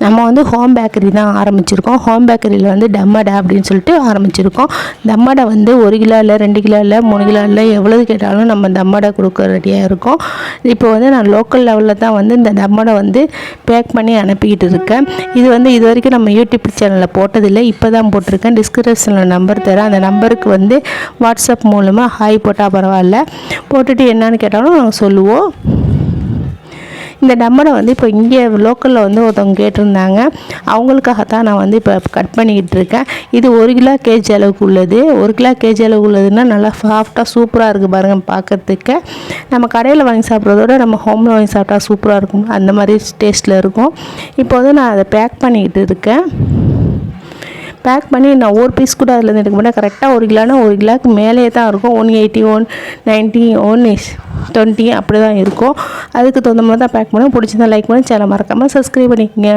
நம்ம வந்து home bakery தான் ஆரம்பிச்சிருக்கோம். ஹோம் பேக்கரியில் வந்து டம்மடை அப்படின்னு சொல்லிட்டு ஆரம்பிச்சிருக்கோம். தம்மடை வந்து 1 கிலோ இல்லை, 2 கிலோ இல்லை, 3 கிலோ இல்லை, எவ்வளவு கேட்டாலும் நம்ம தம்மடை கொடுக்க ரெடியாக இருக்கோம். இப்போ வந்து நான் லோக்கல் லெவலில் தான் வந்து இந்த தம்மடை வந்து பேக் பண்ணி அனுப்பிக்கிட்டு இருக்கேன். இது வந்து இது வரைக்கும் நம்ம யூடியூப் சேனலில் போட்டதில்லை, இப்போ தான் போட்டிருக்கேன். டிஸ்கிரிப்ஷனில் நம்பர் தரேன். அந்த நம்பருக்கு வந்து வாட்ஸ்அப் மூலமாக ஹாய் போட்டால் பரவாயில்ல, போட்டுட்டு என்னன்னு கேட்டாலும் நாங்கள் சொல்லுவோம். இந்த டம்மடை வந்து இப்போ இங்கே லோக்கலில் வந்து ஒருத்தவங்க கேட்டிருந்தாங்க, அவங்களுக்காகத்தான் நான் வந்து இப்போ கட் பண்ணிக்கிட்டு இருக்கேன். இது 1 கிலோ கேஜி அளவுக்கு உள்ளது. 1 கிலோ கேஜி அளவுக்கு உள்ளதுன்னா நல்லா சாஃப்டாக சூப்பராக இருக்குது பாருங்கள் பார்க்குறதுக்கு. நம்ம கடையில் வாங்கி சாப்பிட்றதோட நம்ம ஹோமில் வாங்கி சாப்பிட்டா சூப்பராக இருக்கும், அந்த மாதிரி டேஸ்ட்டில் இருக்கும். இப்போ வந்து நான் அதை பேக் பண்ணிக்கிட்டு இருக்கேன். பேக் பண்ணி நான் ஒரு பீஸ் கூட அதில் எடுக்க மாட்டேன். கரெக்டாக 1 கிலோனா 1 கிலோவுக்கு மேலே தான் இருக்கும். 180, 190, 120 அப்படி தான் இருக்கும். அதுக்கு தகுந்த மாதிரி தான் பேக் பண்ணி பிடிச்சிருந்தா லைக் பண்ணி சேனல் மறக்காமல் சப்ஸ்கிரைப் பண்ணிக்கோங்க.